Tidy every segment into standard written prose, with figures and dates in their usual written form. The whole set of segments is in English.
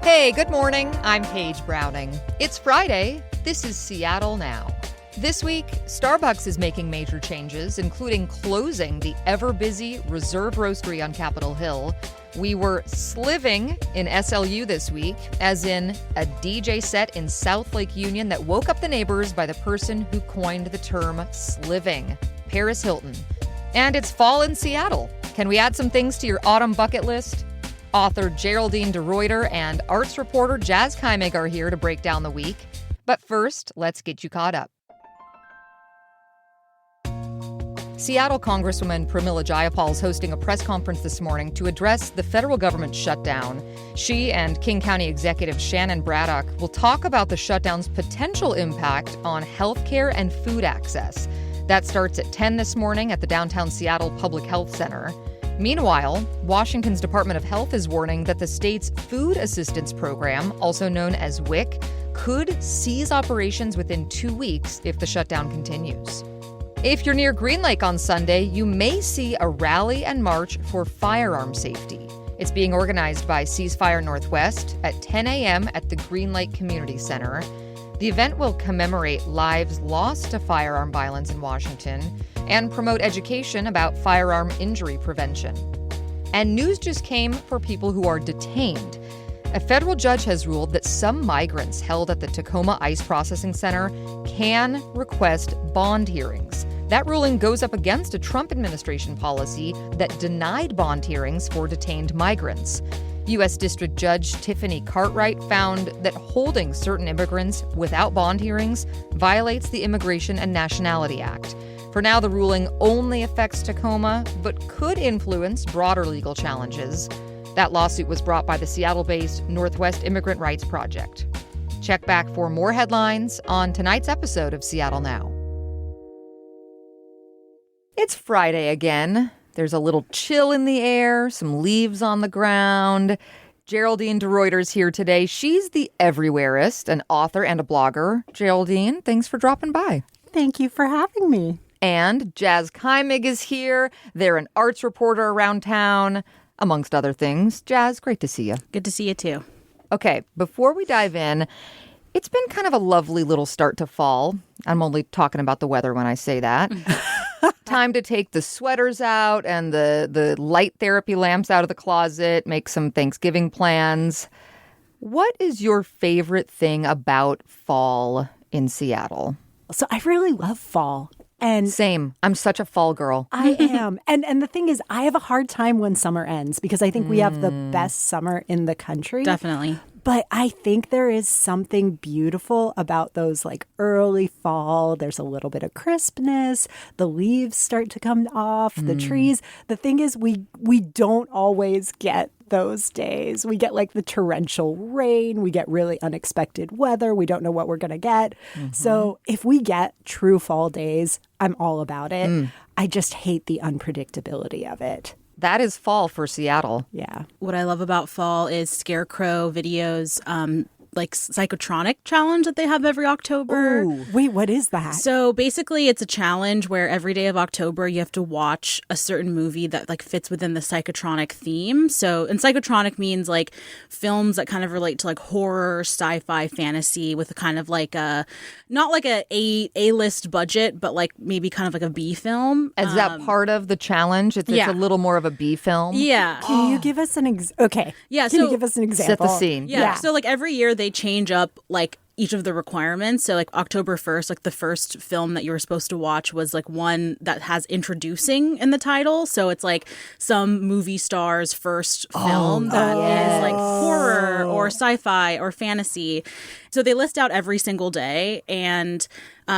Hey, good morning. I'm Paige Browning. It's Friday. This is Seattle Now. This week, Starbucks is making major changes, including closing the ever-busy Reserve Roastery on Capitol Hill. We were sliving in SLU this week, as in a DJ set in South Lake Union that woke up the neighbors by the person who coined the term sliving, Paris Hilton. And it's fall in Seattle. Can we add some things to your autumn bucket list? Author Geraldine DeRuiter and arts reporter Jas Keimig are here to break down the week. But first, let's get you caught up. Seattle Congresswoman Pramila Jayapal is hosting a press conference this morning to address the federal government shutdown. She and King County Executive Shannon Braddock will talk about the shutdown's potential impact on healthcare and food access. That starts at 10 this morning at the downtown Seattle Public Health Center. Meanwhile, Washington's Department of Health is warning that the state's Food Assistance Program, also known as WIC, could cease operations within 2 weeks if the shutdown continues. If you're near Green Lake on Sunday, you may see a rally and march for firearm safety. It's being organized by Ceasefire Northwest at 10 a.m. at the Green Lake Community Center. The event will commemorate lives lost to firearm violence in Washington and promote education about firearm injury prevention. And news just came for people who are detained. A federal judge has ruled that some migrants held at the Tacoma ICE Processing Center can request bond hearings. That ruling goes up against a Trump administration policy that denied bond hearings for detained migrants. U.S. District Judge Tiffany Cartwright found that holding certain immigrants without bond hearings violates the Immigration and Nationality Act. For now, the ruling only affects Tacoma, but could influence broader legal challenges. That lawsuit was brought by the Seattle-based Northwest Immigrant Rights Project. Check back for more headlines on tonight's episode of Seattle Now. It's Friday again. There's a little chill in the air, some leaves on the ground. Geraldine DeRuiter's here today. She's the everywhereist, an author and a blogger. Geraldine, thanks for dropping by. Thank you for having me. And Jas Keimig is here. They're an arts reporter around town, amongst other things. Jas, great to see you. Good to see you too. Okay, before we dive in, it's been kind of a lovely little start to fall. I'm only talking about the weather when I say that. Time to take the sweaters out and the light therapy lamps out of the closet, make some Thanksgiving plans. What is your favorite thing about fall in Seattle? So I really love fall. And same. I'm such a fall girl. I am. And the thing is, I have a hard time when summer ends because I think we have the best summer in the country. Definitely. But I think there is something beautiful about those like early fall. There's a little bit of crispness. The leaves start to come off the trees. The thing is, we don't always get those days. We get like the torrential rain. We get really unexpected weather. We don't know what we're going to get. So if we get true fall days, I'm all about it. I just hate the unpredictability of it. That is fall for Seattle. Yeah. What I love about fall is scarecrow videos, like psychotronic challenge that they have every October. Ooh, wait, what is that? So basically it's a challenge where every day of October you have to watch a certain movie that like fits within the psychotronic theme. So, and psychotronic means like films that kind of relate to like horror, sci-fi, fantasy with a kind of like a, not like A-list budget, but like maybe kind of like a B film. Is that part of the challenge? It's a little more of a B film? Yeah. Can you give us an okay. Yeah. Can you give us an example? Set the scene. Yeah. So like every year they change up like each of the requirements. So like October 1st, like the first film that you were supposed to watch was like one that has introducing in the title. So it's like some movie star's first film that is like horror or sci-fi or fantasy. So they list out every single day and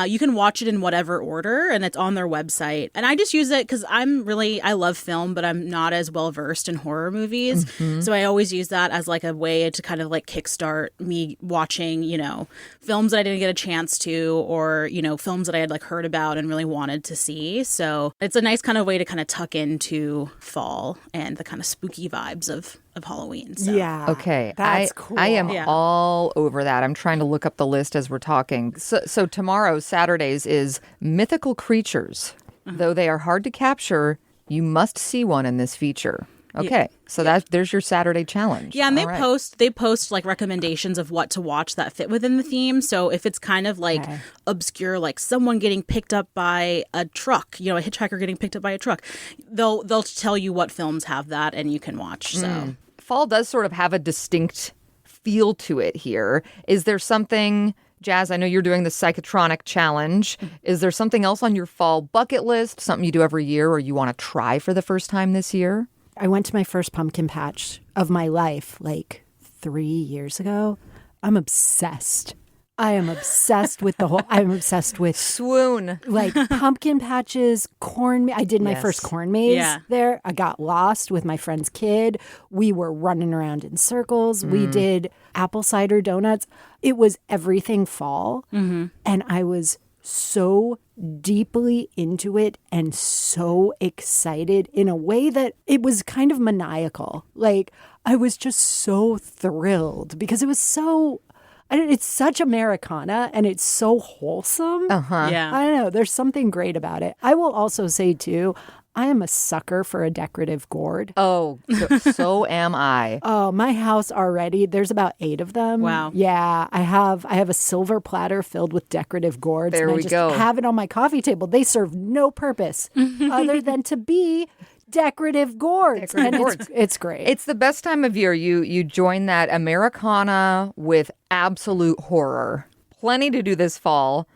you can watch it in whatever order and it's on their website. And I just use it because I love film, but I'm not as well versed in horror movies. So I always use that as like a way to kind of like kickstart me watching, you know, films that I didn't get a chance to or, you know, films that I had like heard about and really wanted to see. So it's a nice kind of way to kind of tuck into fall and the kind of spooky vibes of Halloween. So. Yeah. Okay. That's cool. I am all over that. I'm trying to look up the list as we're talking. So tomorrow, Saturdays, is Mythical Creatures. Though they are hard to capture, you must see one in this feature. Okay. So there's your Saturday challenge. Yeah, and All right. they post like recommendations of what to watch that fit within the theme. So if it's kind of like obscure, like someone getting picked up by a truck, you know, a hitchhiker getting picked up by a truck, they'll tell you what films have that and you can watch. So Fall does sort of have a distinct feel to it here. Is there something, Jas, I know you're doing the Psychotronic Challenge. Is there something else on your fall bucket list, something you do every year or you want to try for the first time this year? I went to my first pumpkin patch of my life like 3 years ago. I'm obsessed. I am obsessed with I'm obsessed with Swoon. like pumpkin patches, corn. I did my first corn maze there. I got lost with my friend's kid. We were running around in circles. We did apple cider donuts. It was everything fall. And I was so deeply into it and so excited in a way that it was kind of maniacal. Like I was just so thrilled because it was so... It's such Americana and it's so wholesome. yeah. I don't know. There's something great about it. I will also say, too, I am a sucker for a decorative gourd. Oh, so am I. Oh, my house already. There's about 8 of them. Wow. Yeah, I have a silver platter filled with decorative gourds. There and we I just go. have it on my coffee table. They serve no purpose other than to be decorative gourds. It's great. It's the best time of year. You join that Americana with absolute horror. Plenty to do this fall,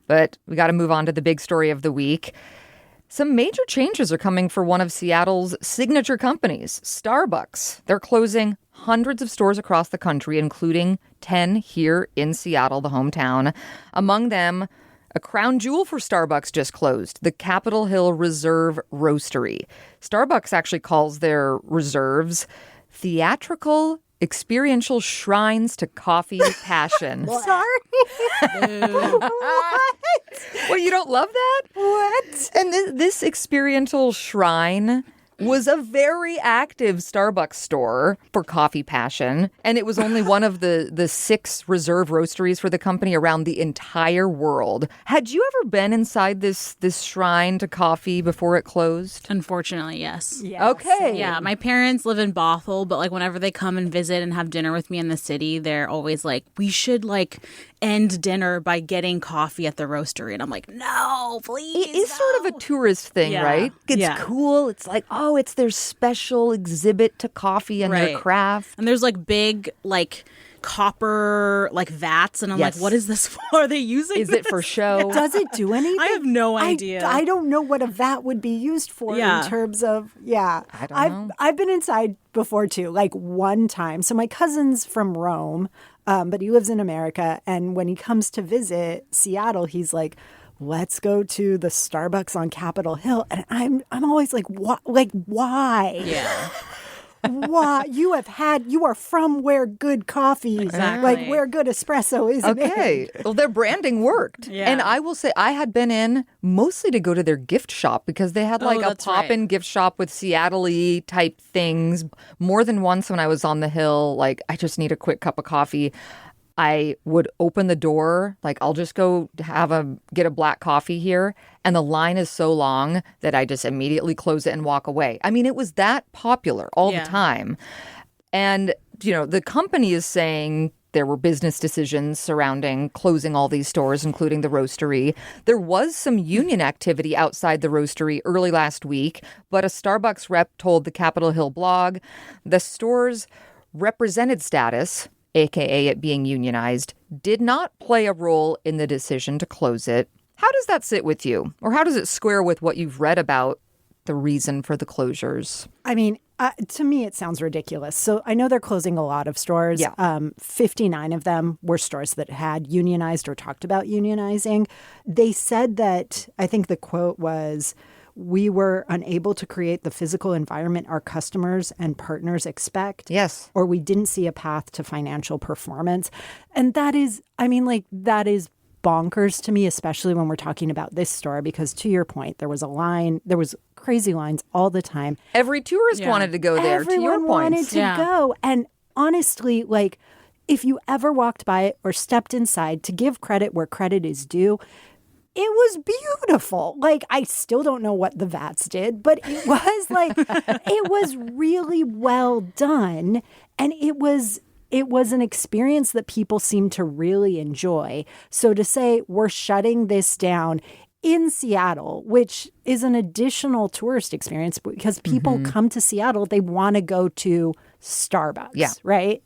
but we got to move on to the big story of the week. Some major changes are coming for one of Seattle's signature companies, Starbucks. They're closing hundreds of stores across the country, including 10 here in Seattle, the hometown. Among them, a crown jewel for Starbucks just closed, the Capitol Hill Reserve Roastery. Starbucks actually calls their reserves theatrical, experiential shrines to coffee passion. Sorry. What? Well, you don't love that? What? And this experiential shrine was a very active Starbucks store for coffee passion. And it was only one of the 6 reserve roasteries for the company around the entire world. Had you ever been inside this shrine to coffee before it closed? Unfortunately, yes. Okay. Yeah, my parents live in Bothell, but like whenever they come and visit and have dinner with me in the city, they're always like, we should like end dinner by getting coffee at the roastery. And I'm like, no, please. It is sort of a tourist thing, right? It's cool. It's like, oh, it's their special exhibit to coffee and their craft. And there's like big like copper like vats and I'm like, what is this for? Are they using Is it for show? Does it do anything? I have no idea. I don't know what a vat would be used for in terms of, I don't know. I've been inside before too, like one time. So my cousin's from Rome, but he lives in America. And when he comes to visit Seattle, he's like, let's go to the Starbucks on Capitol Hill. And I'm always like, what? Like, why? Yeah. Why? You are from where good coffee, like where good espresso is. Okay. Well, their branding worked. Yeah. And I will say I had been in mostly to go to their gift shop because they had like a pop-in gift shop with Seattle-y type things. More than once when I was on the Hill, like I just need a quick cup of coffee. I would open the door, like I'll just go get a black coffee here. And the line is so long that I just immediately close it and walk away. I mean, it was that popular all the time. And, the company is saying there were business decisions surrounding closing all these stores, including the roastery. There was some union activity outside the roastery early last week, but a Starbucks rep told the Capitol Hill blog the store's represented status, aka it being unionized, did not play a role in the decision to close it. How does that sit with you? Or how does it square with what you've read about the reason for the closures? I mean, to me, it sounds ridiculous. So I know they're closing a lot of stores. Yeah. 59 of them were stores that had unionized or talked about unionizing. They said that, I think the quote was, we were unable to create the physical environment our customers and partners expect. Yes. Or we didn't see a path to financial performance. And that is bonkers to me, especially when we're talking about this store, because to your point, there was crazy lines all the time. Every tourist wanted to go there, Everyone to your point. wanted to go. And honestly, like, if you ever walked by it or stepped inside, to give credit where credit is due, it was beautiful. Like, I still don't know what the Vats did, but it was like, it was really well done. And it was an experience that people seemed to really enjoy. So to say we're shutting this down in Seattle, which is an additional tourist experience because people come to Seattle, they want to go to Starbucks, right?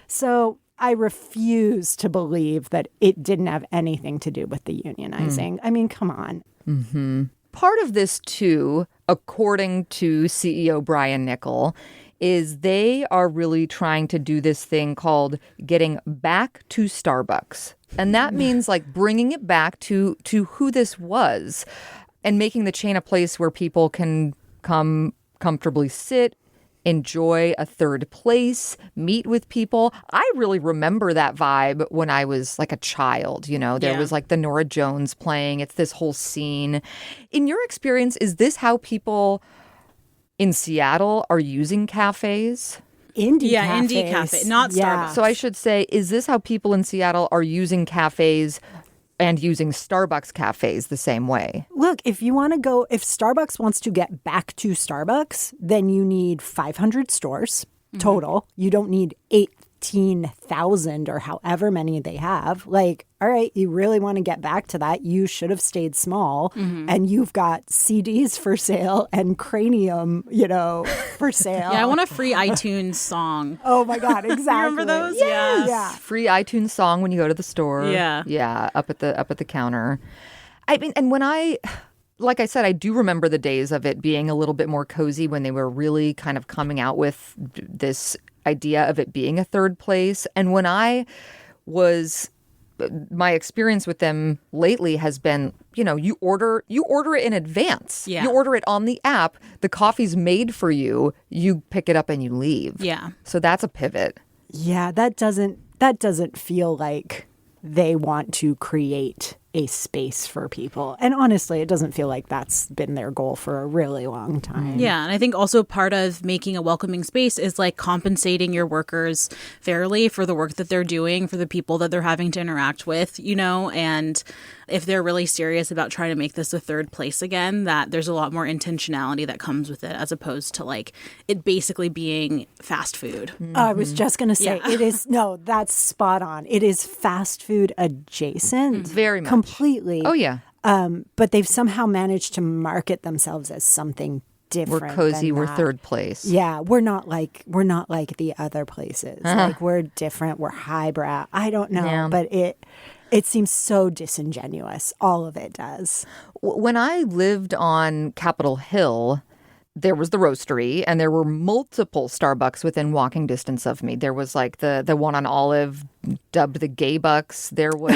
So I refuse to believe that it didn't have anything to do with the unionizing. I mean, come on. Part of this, too, according to CEO Brian Nickel, is they are really trying to do this thing called getting back to Starbucks. And that means like bringing it back to who this was and making the chain a place where people can come comfortably sit, enjoy a third place, meet with people. I really remember that vibe when I was like a child, you know, there was like the Norah Jones playing. It's this whole scene. In your experience, is this how people in Seattle are using cafes? Indie cafe, not Starbucks. So I should say, is this how people in Seattle are using cafes and using Starbucks cafes the same way? Look, if Starbucks wants to get back to Starbucks, then you need 500 stores total. You don't need 18,000 or however many they have. Like, all right, you really want to get back to that. You should have stayed small. And you've got CDs for sale and Cranium, for sale. Yeah, I want a free iTunes song. Oh my God, exactly. Remember those? Yes. Yeah. Free iTunes song when you go to the store. Yeah. Yeah, up at the counter. I mean, and like I said, I do remember the days of it being a little bit more cozy when they were really kind of coming out with this idea of it being a third place. And when my experience with them lately has been, you order it in advance. Yeah. You order it on the app. The coffee's made for you. You pick it up and you leave. Yeah. So that's a pivot. Yeah, that doesn't feel like they want to create a space for people. And honestly, it doesn't feel like that's been their goal for a really long time. Yeah. And I think also part of making a welcoming space is like compensating your workers fairly for the work that they're doing, for the people that they're having to interact with, and if they're really serious about trying to make this a third place again, that there's a lot more intentionality that comes with it as opposed to like it basically being fast food. I was just going to say, that's spot on. It is fast food adjacent. Very much. Completely. Oh, yeah. But they've somehow managed to market themselves as something different. We're cozy. Than We're that. third place. Yeah, we're not like the other places. Like we're different. We're highbrow. I don't know, but it seems so disingenuous. All of it does. When I lived on Capitol Hill, there was the Roastery, and there were multiple Starbucks within walking distance of me. There was like the one on Olive, dubbed the Gay Bucks. There was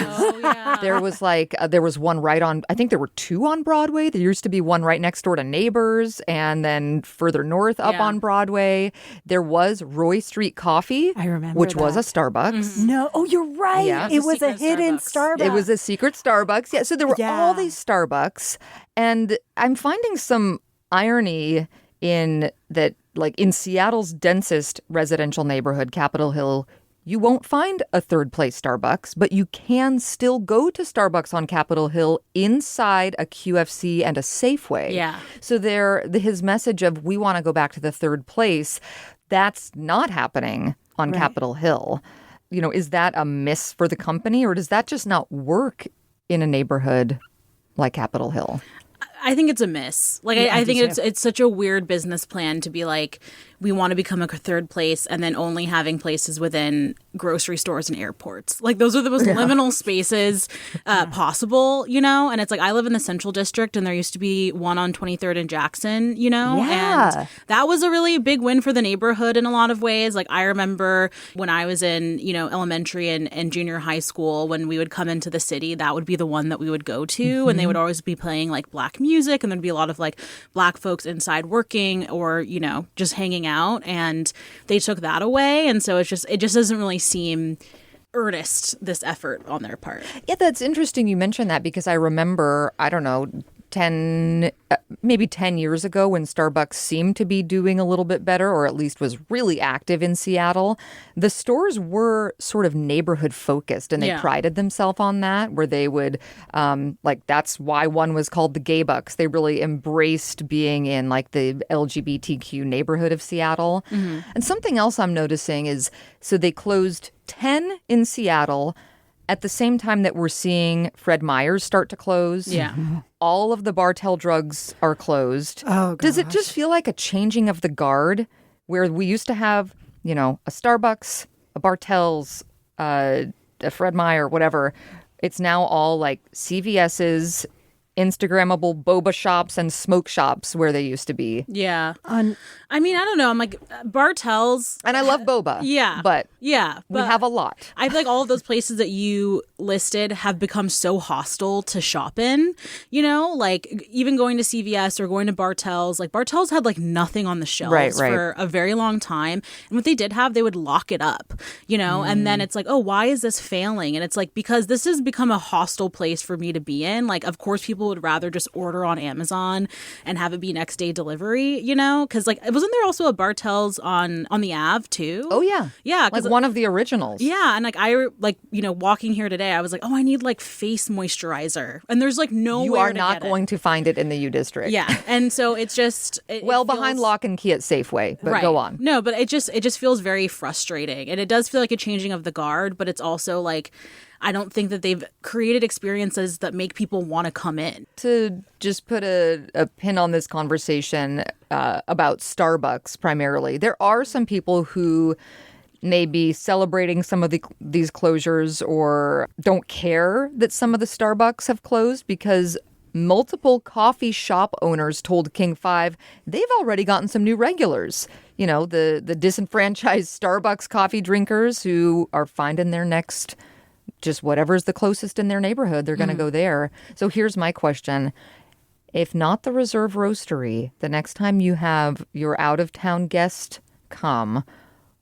there was one right on. I think there were two on Broadway. There used to be one right next door to Neighbors, and then further north up on Broadway, there was Roy Street Coffee. I remember which that. was a Starbucks. No, oh, you're right. Yeah. It was a hidden Starbucks. It was a secret Starbucks. Yeah, so there were all these Starbucks, and I'm finding some irony in that, like in Seattle's densest residential neighborhood, Capitol Hill, you won't find a third place Starbucks, but you can still go to Starbucks on Capitol Hill inside a QFC and a Safeway. Yeah. So his message of we want to go back to the third place, that's not happening on Capitol Hill. Is that a miss for the company, or does that just not work in a neighborhood like Capitol Hill? I think it's a miss. Like, I think it's such a weird business plan to be like, we want to become a third place and then only having places within grocery stores and airports. Like, those are the most liminal spaces possible, And it's like, I live in the Central District, and there used to be one on 23rd and Jackson, And that was a really big win for the neighborhood in a lot of ways. Like, I remember when I was in, elementary and junior high school, when we would come into the city, that would be the one that we would go to. And they would always be playing like Black music, and there'd be a lot of like Black folks inside working or, just hanging out, and they took that away. And so it just doesn't really seem earnest, this effort on their part. Yeah, that's interesting you mentioned that, because I remember, I don't know, maybe 10 years ago when Starbucks seemed to be doing a little bit better, or at least was really active in Seattle, the stores were sort of neighborhood focused, and they prided themselves on that, where they would, that's why one was called the Gay Bucks. They really embraced being in like the LGBTQ neighborhood of Seattle. Mm-hmm. And something else I'm noticing is, so they closed 10 in Seattle at the same time that we're seeing Fred Meyer's start to close. Yeah. All of the Bartell drugs are closed. Oh, gosh. Does it just feel like a changing of the guard where we used to have, a Starbucks, a Bartell's, a Fred Meyer, whatever. It's now all like CVS's, Instagrammable boba shops and smoke shops where they used to be. Yeah. I don't know. I'm like, Bartell's. And I love boba. Yeah. But we have a lot. I feel like all of those places that you listed have become so hostile to shop in, like even going to CVS or going to Bartell's. Like Bartell's had like nothing on the shelves for a very long time. And what they did have, they would lock it up, and then it's like, oh, why is this failing? And it's like, because this has become a hostile place for me to be in. Like, of course, people would rather just order on Amazon and have it be next day delivery, because like, wasn't there also a Bartell's on the Ave too? Oh yeah. Yeah. Like one of the originals. Yeah. And like walking here today, I was like, oh, I need like face moisturizer. And there's like nowhere You are to not get going to find it in the U District. Yeah. And so it's just behind lock and key at Safeway, but go on. No, but it just feels very frustrating. And it does feel like a changing of the guard, but it's also like, I don't think that they've created experiences that make people want to come in. To just put a pin on this conversation about Starbucks primarily, there are some people who may be celebrating some of these closures or don't care that some of the Starbucks have closed because multiple coffee shop owners told King 5 they've already gotten some new regulars. The disenfranchised Starbucks coffee drinkers who are finding their next... just whatever's the closest in their neighborhood, they're going to go there. So here's my question. If not the Reserve Roastery, the next time you have your out-of-town guest come,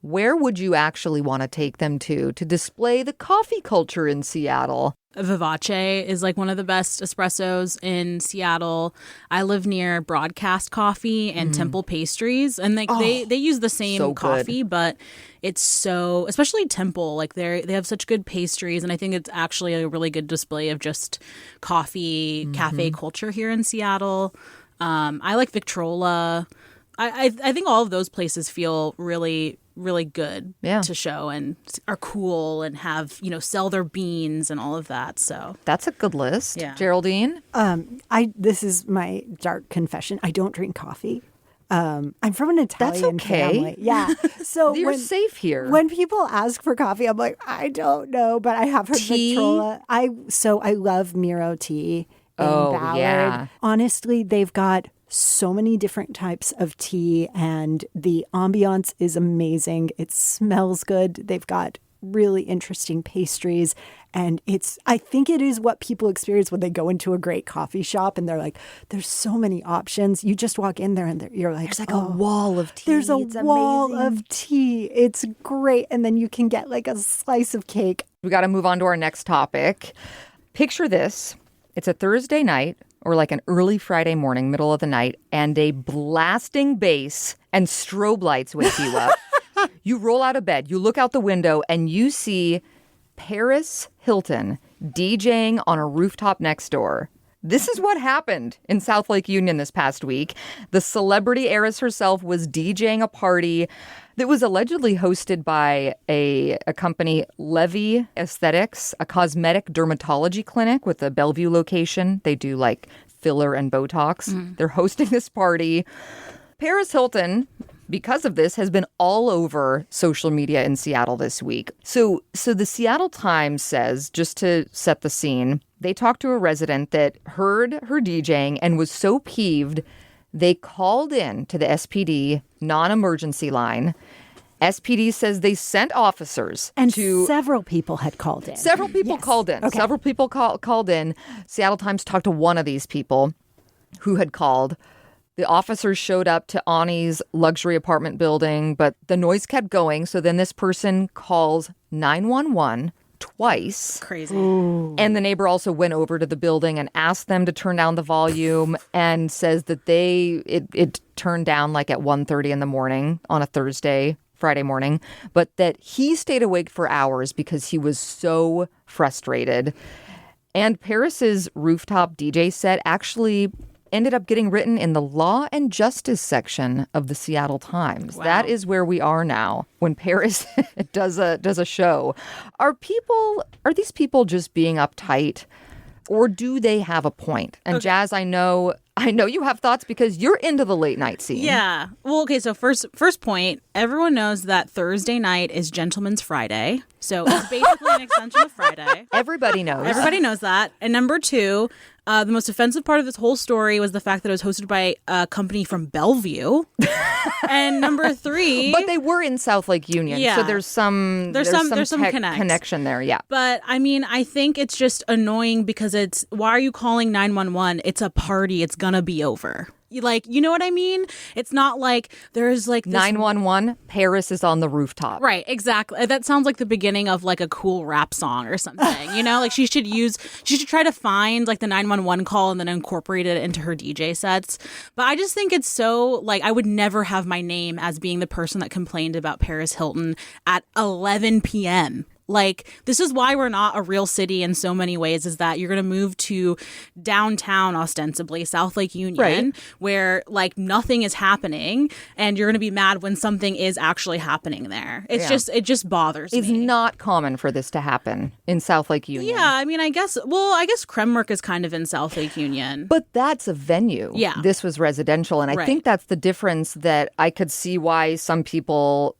where would you actually want to take them to display the coffee culture in Seattle? Vivace is like one of the best espressos in Seattle. I live near Broadcast Coffee and Temple Pastries, and they use the same coffee, but it's so, especially Temple, like they have such good pastries, and I think it's actually a really good display of just coffee cafe culture here in Seattle. I like Victrola. I think all of those places feel really, really good to show and are cool and have, sell their beans and all of that. So that's a good list. Yeah. Geraldine? This is my dark confession. I don't drink coffee. I'm from an Italian family. Yeah. So you're safe here. When people ask for coffee, I'm like, I don't know, but I have heard Victrola. I love Miro tea in Ballard. Yeah. Honestly, they've got so many different types of tea, and the ambiance is amazing. It smells good. They've got really interesting pastries, and I think it is what people experience when they go into a great coffee shop and they're like, there's so many options. You just walk in there and you're like, there's like a wall of tea. There's a wall of tea. It's great. And then you can get like a slice of cake. We got to move on to our next topic. Picture this. It's a Thursday night, or like an early Friday morning, middle of the night, and a blasting bass and strobe lights wake you up. You roll out of bed, you look out the window, and you see Paris Hilton DJing on a rooftop next door. This is what happened in South Lake Union this past week. The celebrity heiress herself was DJing a party that was allegedly hosted by a company, Levy Aesthetics, a cosmetic dermatology clinic with a Bellevue location. They do like filler and Botox. They're hosting this party. Paris Hilton, because of this, has been all over social media in Seattle this week. So the Seattle Times says, just to set the scene, they talked to a resident that heard her DJing and was so peeved, they called in to the SPD non-emergency line. SPD says they sent officers and several people had called in. Several people called in. Okay. Several people called in. Seattle Times talked to one of these people who had called. The officers showed up to Ani's luxury apartment building, but the noise kept going. So then this person calls 911 twice. Crazy. And the neighbor also went over to the building and asked them to turn down the volume and says that it turned down like at 1:30 in the morning on a Friday morning, but that he stayed awake for hours because he was so frustrated. And Paris's rooftop DJ set actually ended up getting written in the Law and Justice section of the Seattle Times. Wow. That is where we are now when Paris does a show. Are these people just being uptight, or do they have a point? And Jas, I know you have thoughts because you're into the late night scene. Yeah. Well, okay, so first point, everyone knows that Thursday night is Gentleman's Friday. So it's basically an extension of Friday. Everybody knows. Everybody knows that. And number two, the most offensive part of this whole story was the fact that it was hosted by a company from Bellevue. And number three, but they were in South Lake Union, Yeah. so there's some connection there. Yeah. But I mean, I think it's just annoying because why are you calling 911? It's a party. It's gonna be over. You know what I mean? It's not like there's like this... 911, Paris is on the rooftop. Right, exactly. That sounds like the beginning of like a cool rap song or something. You know, like she should try to find like the 911 call and then incorporate it into her DJ sets. But I just think it's so like I would never have my name as being the person that complained about Paris Hilton at 11 p.m. Like, this is why we're not a real city in so many ways, is that you're going to move to downtown, ostensibly, South Lake Union, right, where, like, nothing is happening, and you're going to be mad when something is actually happening there. It just bothers me. It's not common for this to happen in South Lake Union. Yeah, I mean, I guess Kremmerk is kind of in South Lake Union. But that's a venue. Yeah. This was residential, and I think that's the difference that I could see why some people,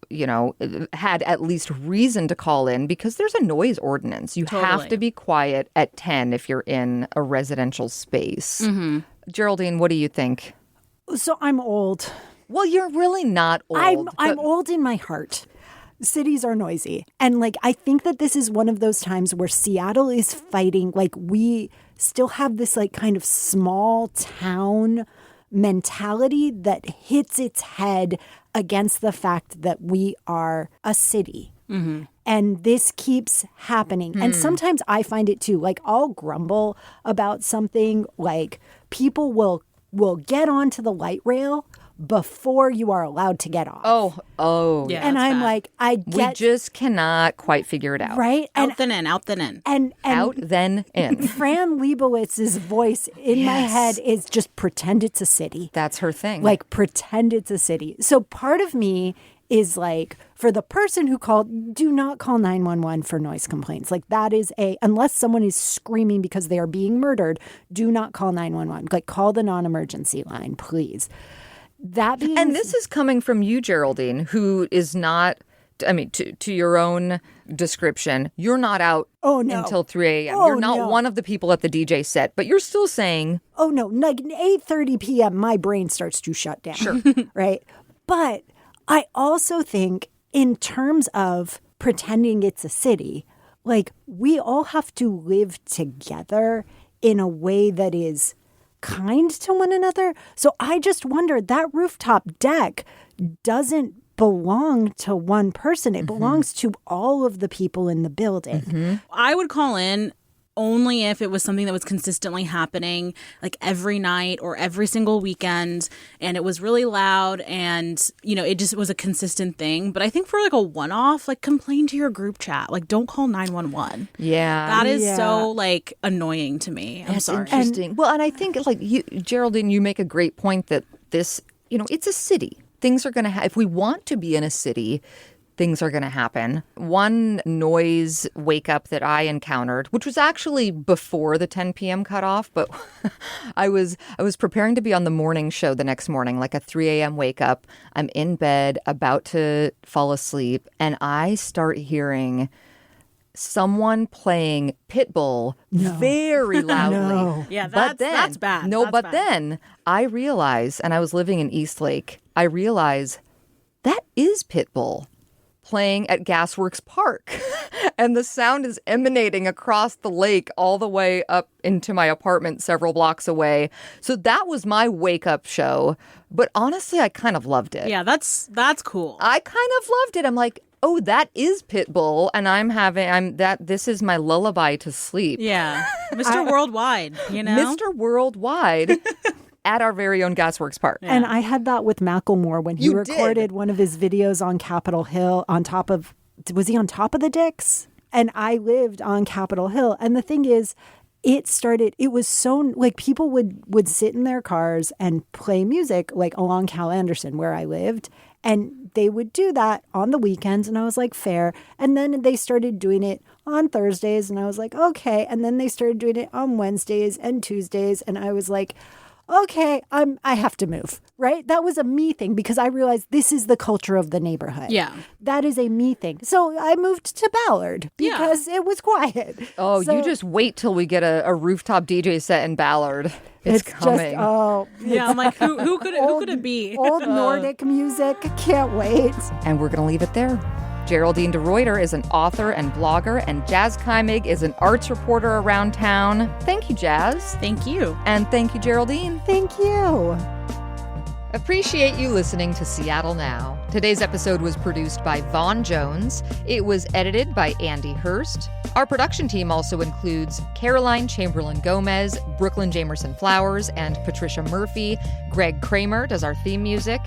had at least reason to call in, because there's a noise ordinance. You have to be quiet at 10 if you're in a residential space. Mm-hmm. Geraldine, what do you think? So I'm old. Well, you're really not old. I'm old in my heart. Cities are noisy. And I think that this is one of those times where Seattle is fighting. We still have this kind of small town mentality that hits its head against the fact that we are a city. Mm-hmm. And this keeps happening. And sometimes I find it too. I'll grumble about something, people will get onto the light rail before you are allowed to get off. Oh. Yeah, and I'm bad. We just cannot quite figure it out. Right? Out then in. And out then in. Fran Lebowitz's voice in my head is just pretend it's a city. That's her thing. Pretend it's a city. So part of me is for the person who called, do not call 911 for noise complaints. That is unless someone is screaming because they are being murdered, do not call 911. Call the non-emergency line, please. That being, and this is coming from you, Geraldine, who is not, to your own description, you're not out until 3 a.m. You're not one of the people at the DJ set, but you're still saying... Oh, no. 8:30 p.m., my brain starts to shut down. Sure. Right? But I also think in terms of pretending it's a city, we all have to live together in a way that is kind to one another. So I just wonder, that rooftop deck doesn't belong to one person. It belongs to all of the people in the building. Mm-hmm. I would call in only if it was something that was consistently happening every night or every single weekend, and it was really loud, and it just was a consistent thing. But I think for a one-off, complain to your group chat, don't call 911. Yeah, that is so annoying to me. I'm sorry. Interesting. Well, and I think you, Geraldine, you make a great point that this, it's a city. Things are going to if we want to be in a city, things are going to happen. One noise wake up that I encountered, which was actually before the 10 p.m. cutoff, but I was preparing to be on the morning show the next morning, a 3 a.m. wake up. I'm in bed, about to fall asleep, and I start hearing someone playing Pitbull very loudly. No. Yeah, that's bad. No, that's but bad. then I realize, and I was living in Eastlake, I realize that is Pitbull playing at Gasworks Park. And the sound is emanating across the lake all the way up into my apartment several blocks away. So that was my wake-up show. But honestly, I kind of loved it. Yeah, that's cool. I kind of loved it. I'm like, oh, that is Pitbull, and this is my lullaby to sleep. Yeah. Mr. Worldwide, you know? Mr. Worldwide at our very own Gasworks Park. And I had that with Macklemore when he recorded one of his videos on Capitol Hill was he on top of the Dicks? And I lived on Capitol Hill. And the thing is, it was so, like, people would sit in their cars and play music, like, along Cal Anderson, where I lived. And they would do that on the weekends. And I was like, fair. And then they started doing it on Thursdays. And I was like, okay. And then they started doing it on Wednesdays and Tuesdays. And I was like, okay, I have to move, right? That was a me thing because I realized this is the culture of the neighborhood. Yeah. That is a me thing. So I moved to Ballard because it was quiet. Oh, So you just wait till we get a rooftop DJ set in Ballard. It's coming. Yeah, I'm like, who could it be? Old Nordic music. Can't wait. And we're going to leave it there. Geraldine DeRuiter is an author and blogger, and Jas Keimig is an arts reporter around town. Thank you, Jas. Thank you. And thank you, Geraldine. Thank you. Appreciate you listening to Seattle Now. Today's episode was produced by Vaughn Jones. It was edited by Andy Hurst. Our production team also includes Caroline Chamberlain Gomez, Brooklyn Jamerson Flowers, and Patricia Murphy. Greg Kramer does our theme music.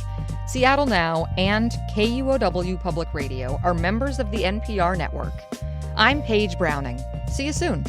Seattle Now and KUOW Public Radio are members of the NPR network. I'm Paige Browning. See you soon.